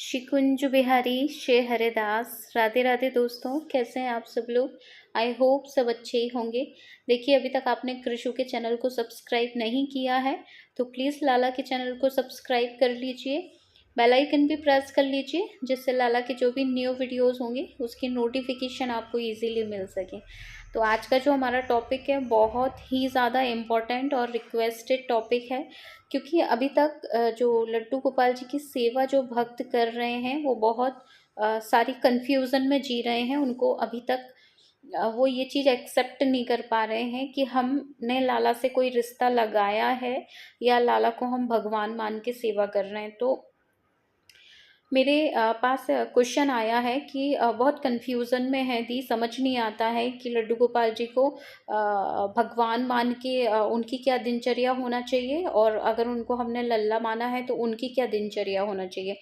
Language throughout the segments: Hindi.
श्री कुंज बिहारी श्री हरिदास। राधे राधे दोस्तों, कैसे हैं आप सब लोग। आई होप सब अच्छे ही होंगे। देखिए, अभी तक आपने कृषु के चैनल को सब्सक्राइब नहीं किया है तो प्लीज़ लाला के चैनल को सब्सक्राइब कर लीजिए, बेल आइकन भी प्रेस कर लीजिए, जिससे लाला के जो भी न्यू वीडियोस होंगे उसकी नोटिफिकेशन आपको इजीली मिल सके। तो आज का जो हमारा टॉपिक है बहुत ही ज़्यादा इम्पॉर्टेंट और रिक्वेस्टेड टॉपिक है, क्योंकि अभी तक जो लड्डू गोपाल जी की सेवा जो भक्त कर रहे हैं वो बहुत सारी कन्फ्यूज़न में जी रहे हैं। उनको अभी तक वो ये चीज़ एक्सेप्ट नहीं कर पा रहे हैं कि हमने लाला से कोई रिश्ता लगाया है या लाला को हम भगवान मान के सेवा कर रहे हैं। तो मेरे पास क्वेश्चन आया है कि बहुत कन्फ्यूज़न में है दी, समझ नहीं आता है कि लड्डू गोपाल जी को भगवान मान के उनकी क्या दिनचर्या होना चाहिए, और अगर उनको हमने लल्ला माना है तो उनकी क्या दिनचर्या होना चाहिए।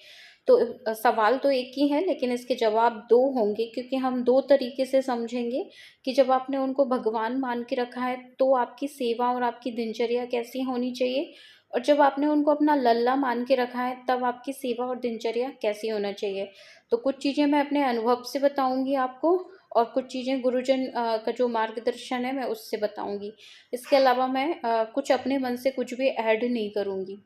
तो सवाल तो एक ही है, लेकिन इसके जवाब दो होंगे, क्योंकि हम दो तरीके से समझेंगे कि जब आपने उनको भगवान मान के रखा है तो आपकी सेवा और आपकी दिनचर्या कैसी होनी चाहिए, और जब आपने उनको अपना लल्ला मान के रखा है तब आपकी सेवा और दिनचर्या कैसी होना चाहिए। तो कुछ चीज़ें मैं अपने अनुभव से बताऊंगी आपको, और कुछ चीज़ें गुरुजन का जो मार्गदर्शन है मैं उससे बताऊंगी। इसके अलावा मैं कुछ अपने मन से कुछ भी ऐड नहीं करूंगी।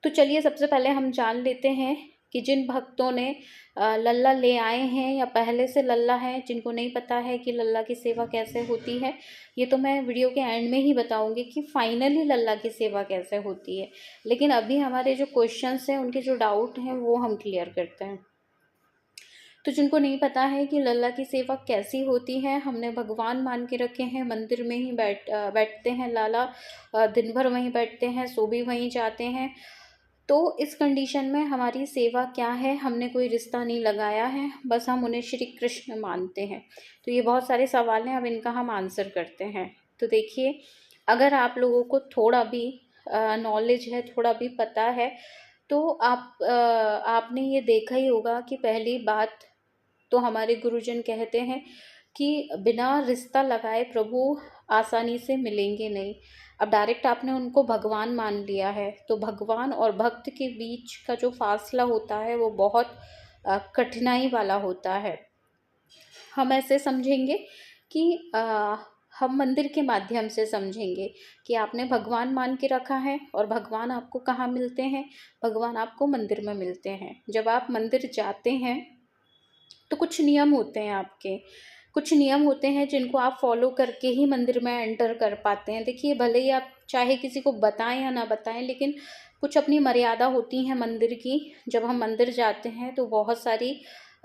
तो चलिए, सबसे पहले हम जान लेते हैं कि जिन भक्तों ने लल्ला ले आए हैं या पहले से लल्ला है, जिनको नहीं पता है कि लल्ला की सेवा कैसे होती है, ये तो मैं वीडियो के एंड में ही बताऊंगी कि फाइनली लल्ला की सेवा कैसे होती है। लेकिन अभी हमारे जो क्वेश्चंस हैं, उनके जो डाउट हैं वो हम क्लियर करते हैं। तो जिनको नहीं पता है कि लल्ला की सेवा कैसी होती है, हमने भगवान मान के रखे हैं, मंदिर में ही बैठते हैं लाला, दिन भर वहीं बैठते हैं, सो भी वहीं जाते हैं। तो इस कंडीशन में हमारी सेवा क्या है, हमने कोई रिश्ता नहीं लगाया है, बस हम उन्हें श्री कृष्ण मानते हैं। तो ये बहुत सारे सवाल हैं, अब इनका हम आंसर करते हैं। तो देखिए, अगर आप लोगों को थोड़ा भी नॉलेज है, थोड़ा भी पता है, तो आपने ये देखा ही होगा कि पहली बात तो हमारे गुरुजन कहते हैं कि बिना रिश्ता लगाए प्रभु आसानी से मिलेंगे नहीं। अब डायरेक्ट आपने उनको भगवान मान लिया है तो भगवान और भक्त के बीच का जो फासला होता है वो बहुत कठिनाई वाला होता है। हम ऐसे समझेंगे कि हम मंदिर के माध्यम से समझेंगे कि आपने भगवान मान के रखा है, और भगवान आपको कहाँ मिलते हैं, भगवान आपको मंदिर में मिलते हैं। जब आप मंदिर जाते हैं तो कुछ नियम होते हैं आपके, कुछ नियम होते हैं जिनको आप फॉलो करके ही मंदिर में एंटर कर पाते हैं। देखिए, भले ही आप चाहे किसी को बताएं या ना बताएं, लेकिन कुछ अपनी मर्यादा होती है मंदिर की। जब हम मंदिर जाते हैं तो बहुत सारी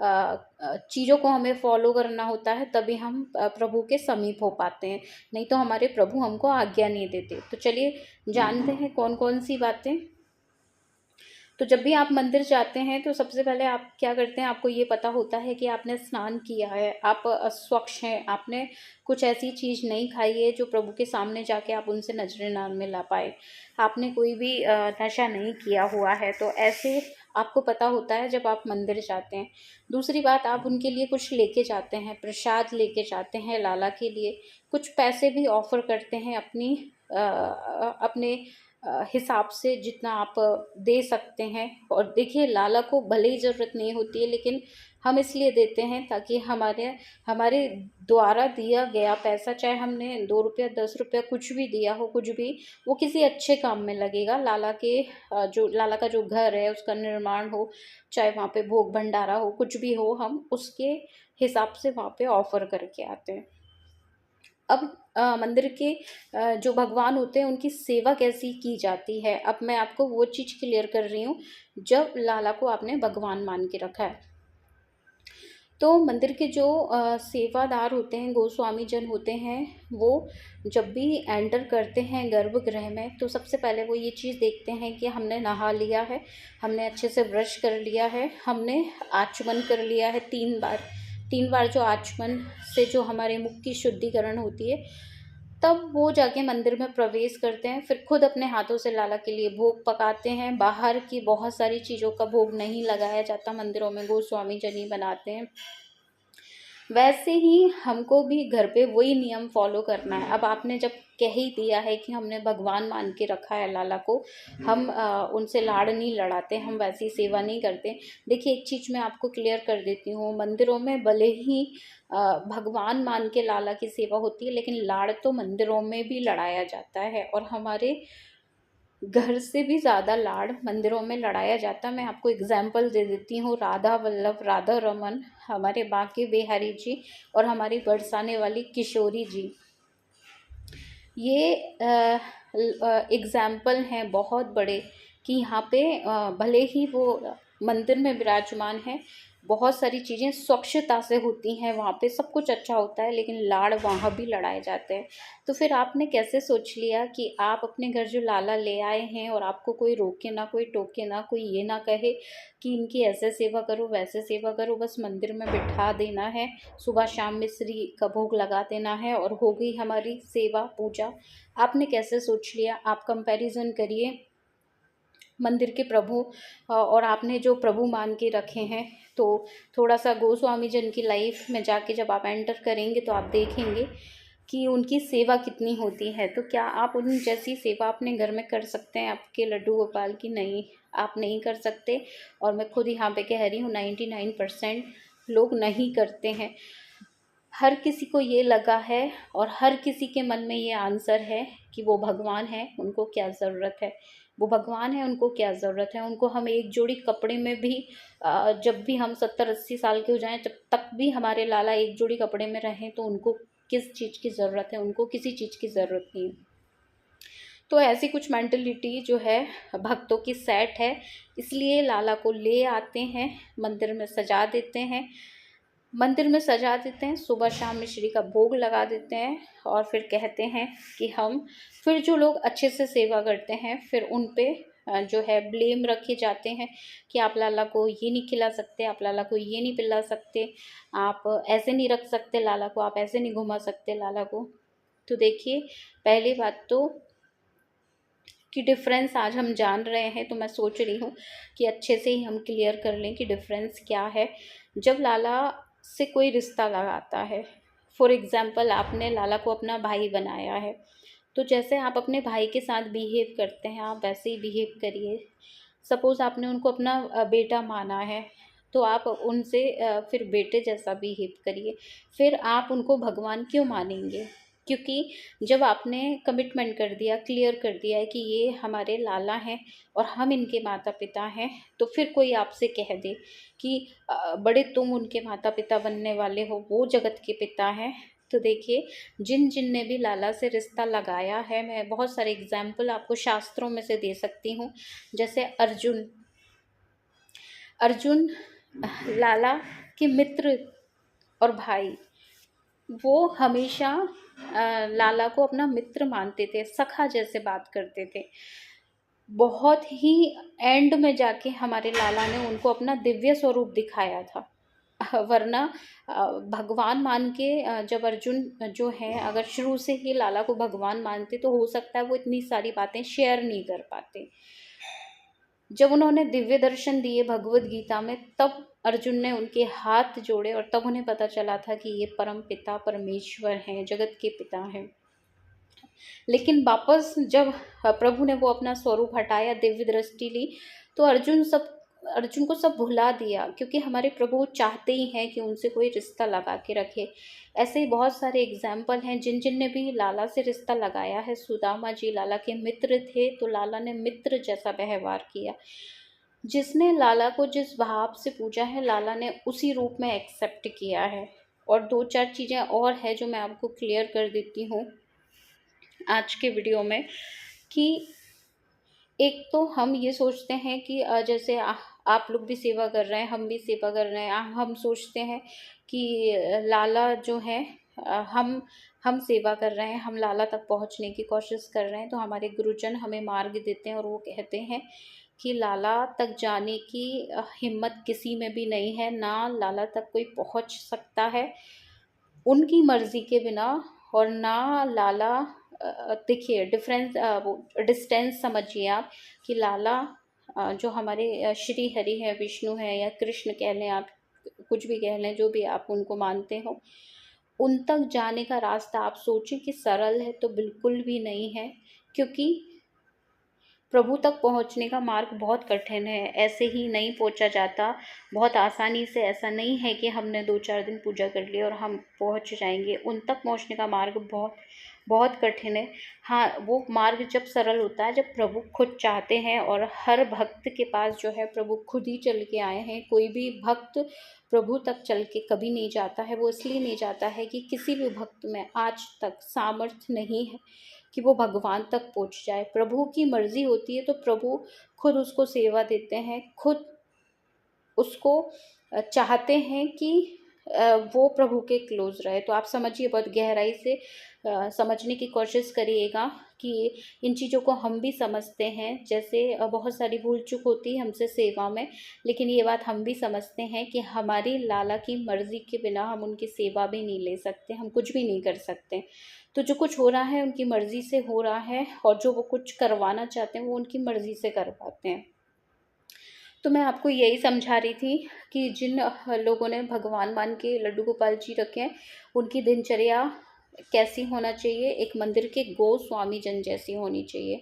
चीज़ों को हमें फॉलो करना होता है, तभी हम प्रभु के समीप हो पाते हैं, नहीं तो हमारे प्रभु हमको आज्ञा नहीं देते। तो चलिए जानते हैं कौन कौन सी बातें। तो जब भी आप मंदिर जाते हैं तो सबसे पहले आप क्या करते हैं, आपको ये पता होता है कि आपने स्नान किया है, आप स्वच्छ हैं, आपने कुछ ऐसी चीज़ नहीं खाई है जो प्रभु के सामने जाके आप उनसे नजरे ना मिला पाए, आपने कोई भी नशा नहीं किया हुआ है। तो ऐसे आपको पता होता है जब आप मंदिर जाते हैं। दूसरी बात, आप उनके लिए कुछ लेके जाते हैं, प्रसाद लेके जाते हैं लाला के लिए, कुछ पैसे भी ऑफर करते हैं अपने हिसाब से जितना आप दे सकते हैं। और देखिए, लाला को भले ही ज़रूरत नहीं होती है, लेकिन हम इसलिए देते हैं ताकि हमारे हमारे द्वारा दिया गया पैसा, चाहे हमने 2 रुपया 10 रुपया कुछ भी दिया हो, कुछ भी, वो किसी अच्छे काम में लगेगा। लाला के जो लाला का जो घर है उसका निर्माण हो, चाहे वहाँ पे भोग भंडारा हो, कुछ भी हो, हम उसके हिसाब से वहाँ पे ऑफर करके आते हैं। अब मंदिर के जो भगवान होते हैं उनकी सेवा कैसी की जाती है, अब मैं आपको वो चीज़ क्लियर कर रही हूँ। जब लाला को आपने भगवान मान के रखा है तो मंदिर के जो सेवादार होते हैं, गोस्वामी जन होते हैं, वो जब भी एंटर करते हैं गर्भगृह में तो सबसे पहले वो ये चीज़ देखते हैं कि हमने नहा लिया है, हमने अच्छे से ब्रश कर लिया है, हमने आचमन कर लिया है 3 बार। 3 बार जो आचमन से जो हमारे मुख की शुद्धिकरण होती है, तब वो जाके मंदिर में प्रवेश करते हैं। फिर खुद अपने हाथों से लाला के लिए भोग पकाते हैं। बाहर की बहुत सारी चीज़ों का भोग नहीं लगाया जाता मंदिरों में, गोस्वामी जन ही बनाते हैं। वैसे ही हमको भी घर पे वही नियम फॉलो करना है। अब आपने जब कह ही दिया है कि हमने भगवान मान के रखा है लाला को, हम उनसे लाड़ नहीं लड़ाते, हम वैसी सेवा नहीं करते। देखिए एक चीज़ मैं आपको क्लियर कर देती हूँ, मंदिरों में भले ही भगवान मान के लाला की सेवा होती है, लेकिन लाड़ तो मंदिरों में भी लड़ाया जाता है, और हमारे घर से भी ज़्यादा लाड़ मंदिरों में लड़ाया जाता है। मैं आपको एग्जाम्पल दे देती हूँ, राधा वल्लभ, राधा रमन, हमारे बांके बिहारी जी और हमारी बरसाने वाली किशोरी जी, ये एग्जाम्पल हैं बहुत बड़े कि यहाँ पे भले ही वो मंदिर में विराजमान है, बहुत सारी चीज़ें स्वच्छता से होती हैं वहाँ पे, सब कुछ अच्छा होता है, लेकिन लाड़ वहाँ भी लड़ाए जाते हैं। तो फिर आपने कैसे सोच लिया कि आप अपने घर जो लाला ले आए हैं और आपको कोई रोके ना, कोई टोके ना, कोई ये ना कहे कि इनकी ऐसे सेवा करो वैसे सेवा करो, बस मंदिर में बिठा देना है, सुबह शाम मिश्री का भोग लगा देना है और हो गई हमारी सेवा पूजा। आपने कैसे सोच लिया? आप कंपैरिजन करिए मंदिर के प्रभु और आपने जो प्रभु मान के रखे हैं। तो थोड़ा सा गोस्वामी जी की लाइफ में जाके जब आप एंटर करेंगे तो आप देखेंगे कि उनकी सेवा कितनी होती है। तो क्या आप उन जैसी सेवा अपने घर में कर सकते हैं आपके लड्डू गोपाल की? नहीं, आप नहीं कर सकते। और मैं खुद यहाँ पे कह रही हूँ 99% लोग नहीं करते हैं। हर किसी को ये लगा है और हर किसी के मन में ये आंसर है कि वो भगवान है, उनको क्या ज़रूरत है। वो भगवान है, उनको क्या ज़रूरत है। उनको हम एक जोड़ी कपड़े में भी जब भी हम 70-80 साल के हो जाएं, जब तक भी हमारे लाला एक जोड़ी कपड़े में रहें, तो उनको किस चीज़ की ज़रूरत है? उनको किसी चीज़ की ज़रूरत नहीं। तो ऐसी कुछ मेंटलिटी जो है भक्तों की सेट है, इसलिए लाला को ले आते हैं, मंदिर में सजा देते हैं, सुबह शाम मिश्री का भोग लगा देते हैं और फिर कहते हैं कि हम, फिर जो लोग अच्छे से सेवा करते हैं फिर उन पे जो है ब्लेम रखे जाते हैं कि आप लाला को ये नहीं खिला सकते, आप लाला को ये नहीं पिला सकते, आप ऐसे नहीं रख सकते लाला को, आप ऐसे नहीं घुमा सकते लाला को। तो देखिए, पहली बात तो कि डिफरेंस आज हम जान रहे हैं, तो मैं सोच रही हूँ कि अच्छे से ही हम क्लियर कर लें कि डिफरेंस क्या है। जब लाला से कोई रिश्ता लगाता है, फॉर एग्ज़ाम्पल आपने लाला को अपना भाई बनाया है, तो जैसे आप अपने भाई के साथ बिहेव करते हैं आप वैसे ही बिहेव करिए। सपोज़ आपने उनको अपना बेटा माना है, तो आप उनसे फिर बेटे जैसा बिहेव करिए। फिर आप उनको भगवान क्यों मानेंगे? क्योंकि जब आपने कमिटमेंट कर दिया, क्लियर कर दिया है कि ये हमारे लाला हैं और हम इनके माता पिता हैं, तो फिर कोई आपसे कह दे कि बड़े तुम उनके माता पिता बनने वाले हो, वो जगत के पिता हैं। तो देखिए, जिन जिन ने भी लाला से रिश्ता लगाया है, मैं बहुत सारे एग्जाम्पल आपको शास्त्रों में से दे सकती हूँ। जैसे अर्जुन, अर्जुन लाला के मित्र और भाई, वो हमेशा लाला को अपना मित्र मानते थे, सखा जैसे बात करते थे। बहुत ही एंड में जाके हमारे लाला ने उनको अपना दिव्य स्वरूप दिखाया था। वरना भगवान मान के जब अर्जुन जो है अगर शुरू से ही लाला को भगवान मानते, तो हो सकता है वो इतनी सारी बातें शेयर नहीं कर पाते। जब उन्होंने दिव्य दर्शन दिए भगवत गीता में, तब अर्जुन ने उनके हाथ जोड़े और तब उन्हें पता चला था कि ये परम पिता परमेश्वर हैं, जगत के पिता हैं। लेकिन वापस जब प्रभु ने वो अपना स्वरूप हटाया, दिव्य दृष्टि ली, तो अर्जुन को सब भुला दिया, क्योंकि हमारे प्रभु चाहते ही हैं कि उनसे कोई रिश्ता लगा के रखे। ऐसे ही बहुत सारे एग्जाम्पल हैं जिन जिन ने भी लाला से रिश्ता लगाया है। सुदामा जी लाला के मित्र थे, तो लाला ने मित्र जैसा व्यवहार किया। जिसने लाला को जिस भाव से पूजा है, लाला ने उसी रूप में एक्सेप्ट किया है। और दो चार चीज़ें और है जो मैं आपको क्लियर कर देती हूँ आज के वीडियो में, कि एक तो हम ये सोचते हैं कि जैसे आप लोग भी सेवा कर रहे हैं, हम भी सेवा कर रहे हैं, हम सोचते हैं कि लाला जो है, हम सेवा कर रहे हैं, हम लाला तक पहुंचने की कोशिश कर रहे हैं, तो हमारे गुरुजन हमें मार्ग देते हैं और वो कहते हैं कि लाला तक जाने की हिम्मत किसी में भी नहीं है, ना लाला तक कोई पहुंच सकता है उनकी मर्ज़ी के बिना, और ना लाला देखिए डिफरेंस, वो डिस्टेंस समझिए आप कि लाला जो हमारे श्री हरि है, विष्णु है, या कृष्ण कह लें आप, कुछ भी कह लें, जो भी आप उनको मानते हो, उन तक जाने का रास्ता आप सोचें कि सरल है, तो बिल्कुल भी नहीं है। क्योंकि प्रभु तक पहुंचने का मार्ग बहुत कठिन है, ऐसे ही नहीं पहुंचा जाता बहुत आसानी से। ऐसा नहीं है कि हमने 2-4 दिन पूजा कर ली और हम पहुंच जाएंगे। उन तक पहुंचने का मार्ग बहुत बहुत कठिन है। हाँ, वो मार्ग जब सरल होता है, जब प्रभु खुद चाहते हैं। और हर भक्त के पास जो है प्रभु खुद ही चल के आए हैं। कोई भी भक्त प्रभु तक चल के कभी नहीं जाता है। वो इसलिए नहीं जाता है कि किसी भी भक्त में आज तक सामर्थ्य नहीं है कि वो भगवान तक पहुंच जाए। प्रभु की मर्जी होती है तो प्रभु खुद उसको सेवा देते हैं, खुद उसको चाहते हैं कि वो प्रभु के क्लोज रहे। तो आप समझिए, बहुत गहराई से समझने की कोशिश करिएगा कि इन चीज़ों को हम भी समझते हैं। जैसे बहुत सारी भूल चूक होती है हमसे सेवा में, लेकिन ये बात हम भी समझते हैं कि हमारी लाला की मर्जी के बिना हम उनकी सेवा भी नहीं ले सकते, हम कुछ भी नहीं कर सकते। तो जो कुछ हो रहा है उनकी मर्जी से हो रहा है, और जो वो कुछ करवाना चाहते हैं वो उनकी मर्जी से करवाते हैं। तो मैं आपको यही समझा रही थी कि जिन लोगों ने भगवान मान के लड्डू गोपाल जी रखे हैं, उनकी दिनचर्या कैसी होना चाहिए, एक मंदिर के गोस्वामी जन जैसी होनी चाहिए।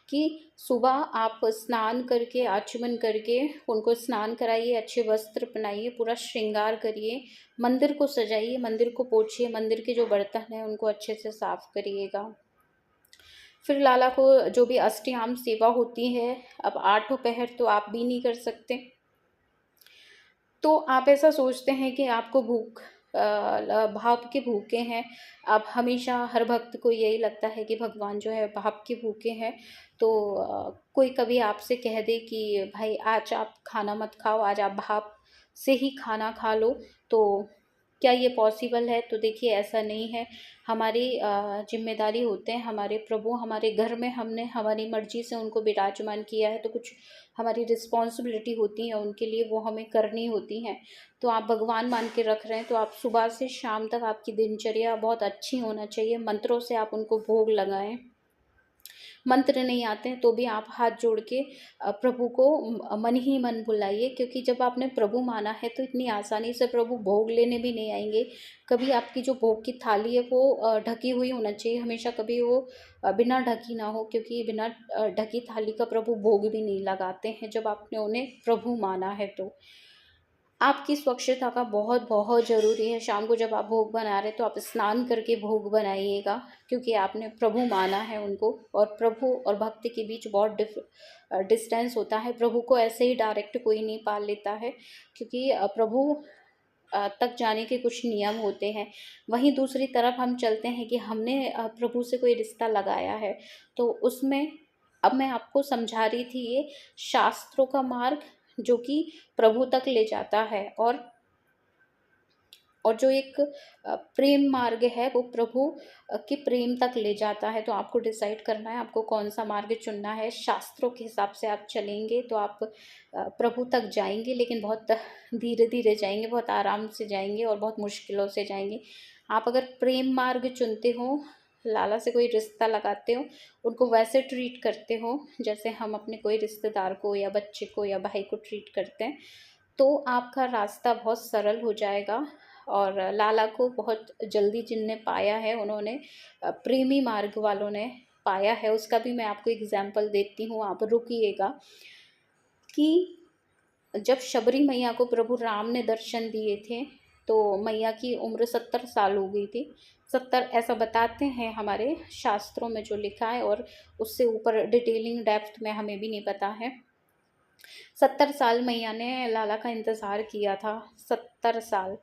कि सुबह आप स्नान करके, आचमन करके उनको स्नान कराइए, अच्छे वस्त्र पहनाइए, पूरा श्रृंगार करिए, मंदिर को सजाइए, मंदिर को पोछिए, मंदिर के जो बर्तन हैं उनको अच्छे से साफ करिएगा। फिर लाला को जो भी अष्टयाम सेवा होती है, अब 8 पहर तो आप भी नहीं कर सकते। तो आप ऐसा सोचते हैं कि आपको भूख भाव के भूखे हैं। आप हमेशा, हर भक्त को यही लगता है कि भगवान जो है भाव के भूखे हैं। तो कोई कभी आपसे कह दे कि भाई आज आप खाना मत खाओ, आज आप भाव से ही खाना खा लो, तो क्या ये पॉसिबल है? तो देखिए, ऐसा नहीं है। हमारी जिम्मेदारी होते हैं हमारे प्रभु हमारे घर में, हमने हमारी मर्जी से उनको विराजमान किया है, तो कुछ हमारी रिस्पॉन्सिबिलिटी होती है उनके लिए, वो हमें करनी होती हैं। तो आप भगवान मान के रख रहे हैं, तो आप सुबह से शाम तक आपकी दिनचर्या बहुत अच्छी होना चाहिए। मंत्रों से आप उनको भोग लगाएं। मंत्र नहीं आते हैं तो भी आप हाथ जोड़ के प्रभु को मन ही मन बुलाइए। क्योंकि जब आपने प्रभु माना है तो इतनी आसानी से प्रभु भोग लेने भी नहीं आएंगे। कभी आपकी जो भोग की थाली है वो ढकी हुई होना चाहिए हमेशा, कभी वो बिना ढकी ना हो। क्योंकि बिना ढकी थाली का प्रभु भोग भी नहीं लगाते हैं जब आपने उन्हें प्रभु माना है। तो आपकी स्वच्छता का बहुत बहुत ज़रूरी है। शाम को जब आप भोग बना रहे तो आप स्नान करके भोग बनाइएगा, क्योंकि आपने प्रभु माना है उनको। और प्रभु और भक्त के बीच बहुत डिस्टेंस होता है। प्रभु को ऐसे ही डायरेक्ट कोई नहीं पा लेता है, क्योंकि प्रभु तक जाने के कुछ नियम होते हैं। वहीं दूसरी तरफ हम चलते हैं कि हमने प्रभु से कोई रिश्ता लगाया है, तो उसमें अब मैं आपको समझा रही थी ये शास्त्रों का मार्ग जो कि प्रभु तक ले जाता है। और जो एक प्रेम मार्ग है वो प्रभु के प्रेम तक ले जाता है। तो आपको डिसाइड करना है आपको कौन सा मार्ग चुनना है। शास्त्रों के हिसाब से आप चलेंगे तो आप प्रभु तक जाएंगे, लेकिन बहुत धीरे धीरे जाएंगे, बहुत आराम से जाएंगे और बहुत मुश्किलों से जाएंगे। आप अगर प्रेम मार्ग चुनते हो, लाला से कोई रिश्ता लगाते हो, उनको वैसे ट्रीट करते हो जैसे हम अपने कोई रिश्तेदार को या बच्चे को या भाई को ट्रीट करते हैं, तो आपका रास्ता बहुत सरल हो जाएगा। और लाला को बहुत जल्दी जिनने पाया है, उन्होंने प्रेमी मार्ग वालों ने पाया है। उसका भी मैं आपको एग्जाम्पल देती हूँ, आप रुकिएगा। कि जब शबरी मैया को प्रभु राम ने दर्शन दिए थे तो मैया की उम्र 70 साल हो गई थी। 70 ऐसा बताते हैं हमारे शास्त्रों में जो लिखा है, और उससे ऊपर डिटेलिंग डेप्थ में हमें भी नहीं पता है। 70 साल मैया ने लाला का इंतज़ार किया था, 70 साल।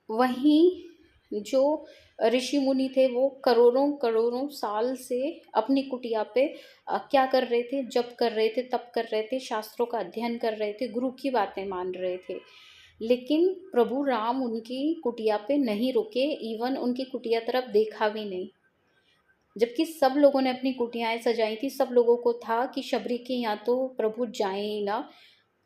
वहीं जो ऋषि मुनि थे वो करोड़ों करोड़ों साल से अपनी कुटिया पे क्या कर रहे थे? जप कर रहे थे, तप कर रहे थे, शास्त्रों का अध्ययन कर रहे थे, गुरु की बातें मान रहे थे। लेकिन प्रभु राम उनकी कुटिया पे नहीं रुके, इवन उनकी कुटिया तरफ देखा भी नहीं। जबकि सब लोगों ने अपनी कुटियाएं सजाई थी, सब लोगों को था कि शबरी के यहाँ तो प्रभु जाएं ही ना,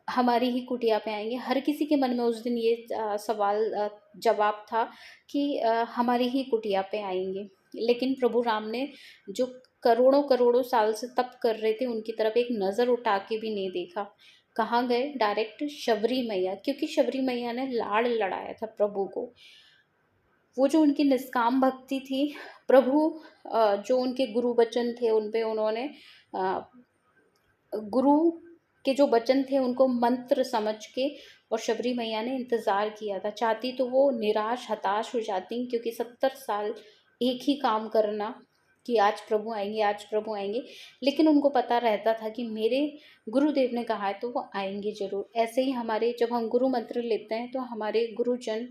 हमारी ही कुटिया पे आएंगे। हर किसी के मन में उस दिन ये सवाल जवाब था कि हमारी ही कुटिया पे आएंगे। लेकिन प्रभु राम ने जो करोड़ों करोड़ों साल से तप कर रहे थे उनकी तरफ एक नज़र उठा के भी नहीं देखा। कहाँ गए? डायरेक्ट शबरी मैया, क्योंकि शबरी मैया ने लाड़ लड़ाया था प्रभु को। वो जो उनकी निष्काम भक्ति थी, प्रभु जो उनके गुरु वचन थे उन पे उन्होंने अ, गुरु के जो वचन थे उनको मंत्र समझ के, और शबरी मैया ने इंतज़ार किया था। चाहती तो वो निराश हताश हो जाती, क्योंकि 70 साल एक ही काम करना कि आज प्रभु आएंगे, आज प्रभु आएंगे, लेकिन उनको पता रहता था कि मेरे गुरुदेव ने कहा है तो वो आएंगे ज़रूर। ऐसे ही हमारे जब हम गुरु मंत्र लेते हैं तो हमारे गुरुजन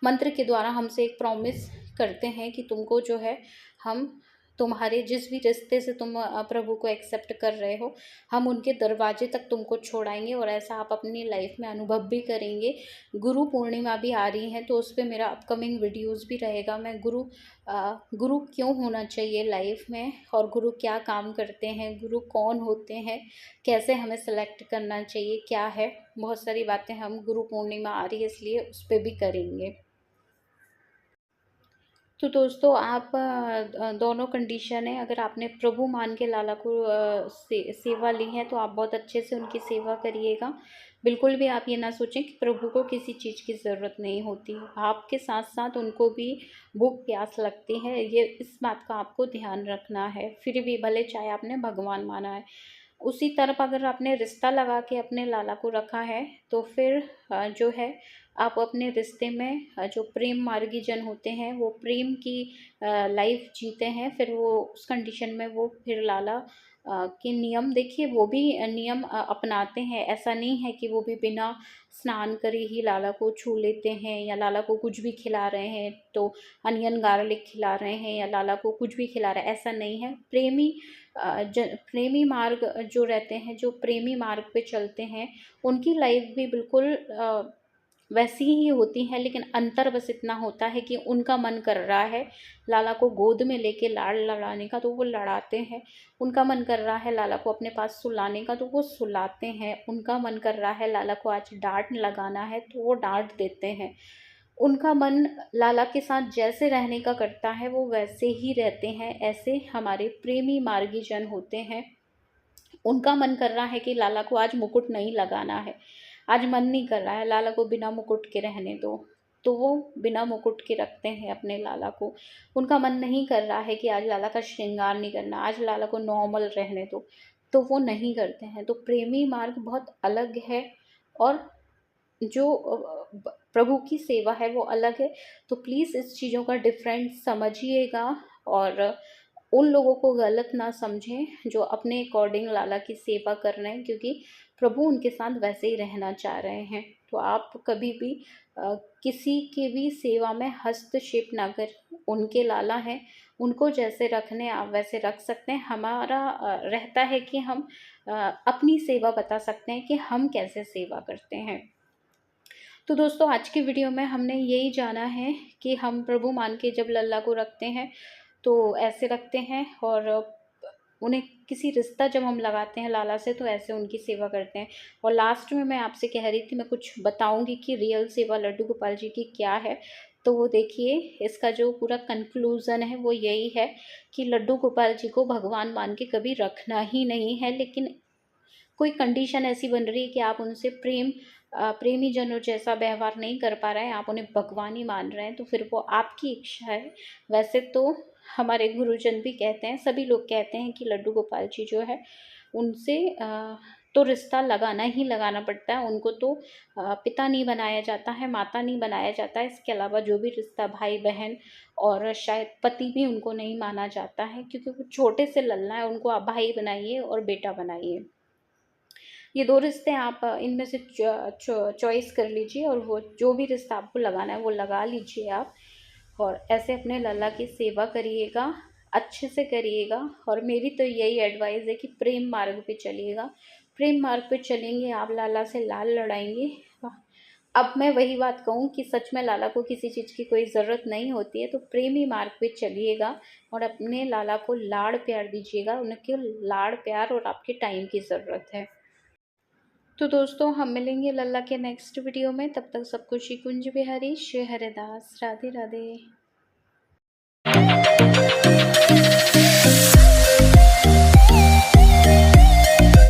मंत्र के द्वारा हमसे एक प्रॉमिस करते हैं कि तुमको जो है, हम तुम्हारे जिस भी रिश्ते से तुम प्रभु को एक्सेप्ट कर रहे हो, हम उनके दरवाजे तक तुमको छोड़ाएंगे, और ऐसा आप अपनी लाइफ में अनुभव भी करेंगे। गुरु पूर्णिमा भी आ रही है तो उस पर मेरा अपकमिंग वीडियोस भी रहेगा। मैं गुरु क्यों होना चाहिए लाइफ में, और गुरु क्या काम करते हैं, गुरु कौन होते हैं, कैसे हमें सेलेक्ट करना चाहिए, क्या है, बहुत सारी बातें हम गुरु पूर्णिमा आ रही है इसलिए उस पर भी करेंगे। तो दोस्तों आप दोनों कंडीशन है, अगर आपने प्रभु मान के लाला को सेवा ली है तो आप बहुत अच्छे से उनकी सेवा करिएगा। बिल्कुल भी आप ये ना सोचें कि प्रभु को किसी चीज़ की ज़रूरत नहीं होती, आपके साथ साथ उनको भी भूख प्यास लगती है, ये इस बात का आपको ध्यान रखना है। फिर भी भले चाहे आपने भगवान माना है, उसी तरफ अगर आपने रिश्ता लगा के अपने लाला को रखा है तो फिर जो है आप अपने रिश्ते में जो प्रेम मार्गी जन होते हैं वो प्रेम की लाइफ जीते हैं। फिर वो उस कंडीशन में वो फिर लाला के नियम देखिए, वो भी नियम अपनाते हैं। ऐसा नहीं है कि वो भी बिना स्नान करे ही लाला को छू लेते हैं, या लाला को कुछ भी खिला रहे हैं तो अनियन गार्लिक खिला रहे हैं, या लाला को कुछ भी खिला रहे हैं, ऐसा नहीं है। प्रेमी मार्ग जो रहते हैं, जो प्रेमी मार्ग पे चलते हैं, उनकी लाइफ भी बिल्कुल वैसी ही होती है, लेकिन अंतर बस इतना होता है कि उनका मन कर रहा है लाला को गोद में लेके लाड़ लड़ाने का तो वो लड़ाते हैं, उनका मन कर रहा है लाला को अपने पास सुलाने का तो वो सुलाते हैं, उनका मन कर रहा है लाला को आज डांट लगाना है तो वो डांट देते हैं, उनका मन लाला के साथ जैसे रहने का करता है वो वैसे ही रहते हैं। ऐसे हमारे प्रेमी मार्गी जन होते हैं, उनका मन कर रहा है कि लाला को आज मुकुट नहीं लगाना है, आज मन नहीं कर रहा है लाला को बिना मुकुट के रहने दो, तो वो बिना मुकुट के रखते हैं अपने लाला को। उनका मन नहीं कर रहा है कि आज लाला का श्रृंगार नहीं करना, आज लाला को नॉर्मल रहने दो, तो वो नहीं करते हैं। तो प्रेमी मार्ग बहुत अलग है, और जो प्रभु की सेवा है वो अलग है। तो प्लीज़ इस चीज़ों का डिफरेंस समझिएगा, और उन लोगों को गलत ना समझें जो अपने अकॉर्डिंग लाला की सेवा कर रहे हैं, क्योंकि प्रभु उनके साथ वैसे ही रहना चाह रहे हैं। तो आप कभी भी किसी की भी सेवा में हस्तक्षेप ना करें, उनके लाला हैं, उनको जैसे रखने आप वैसे रख सकते हैं। हमारा रहता है कि हम अपनी सेवा बता सकते हैं कि हम कैसे सेवा करते हैं। तो दोस्तों आज की वीडियो में हमने यही जाना है कि हम प्रभु मान के जब लल्ला को रखते हैं तो ऐसे रखते हैं, और उन्हें किसी रिश्ता जब हम लगाते हैं लाला से तो ऐसे उनकी सेवा करते हैं। और लास्ट में मैं आपसे कह रही थी मैं कुछ बताऊंगी कि रियल सेवा लड्डू गोपाल जी की क्या है, तो वो देखिए इसका जो पूरा कंक्लूज़न है वो यही है कि लड्डू गोपाल जी को भगवान मान के कभी रखना ही नहीं है, लेकिन कोई कंडीशन ऐसी बन रही है कि आप उनसे प्रेमी जनों जैसा व्यवहार नहीं कर पा रहे हैं, आप उन्हें भगवान ही मान रहे हैं, तो फिर वो आपकी इच्छा है। वैसे तो हमारे गुरुजन भी कहते हैं, सभी लोग कहते हैं कि लड्डू गोपाल जी जो है उनसे तो रिश्ता लगाना ही लगाना पड़ता है, उनको तो पिता नहीं बनाया जाता है, माता नहीं बनाया जाता है, इसके अलावा जो भी रिश्ता भाई बहन और शायद पति भी उनको नहीं माना जाता है, क्योंकि वो छोटे से लल्ला है, उनको आप भाई बनाइए और बेटा बनाइए। ये दो रिश्ते आप इनमें से चॉइस कर लीजिए, और वो जो भी रिश्ता आपको लगाना है वो लगा लीजिए आप, और ऐसे अपने लल्ला की सेवा करिएगा, अच्छे से करिएगा। और मेरी तो यही एडवाइस है कि प्रेम मार्ग पे चलिएगा, प्रेम मार्ग पे चलेंगे आप लाला से लाल लड़ाएंगे। अब मैं वही बात कहूँ कि सच में लाला को किसी चीज़ की कोई ज़रूरत नहीं होती है, तो प्रेमी मार्ग पे चलिएगा और अपने लाला को लाड़ प्यार दीजिएगा, उनके लाड़ प्यार और आपके टाइम की ज़रूरत है। तो दोस्तों हम मिलेंगे लल्ला के नेक्स्ट वीडियो में, तब तक सबको श्री कुंज बिहारी श्री हरिदास, राधे राधे।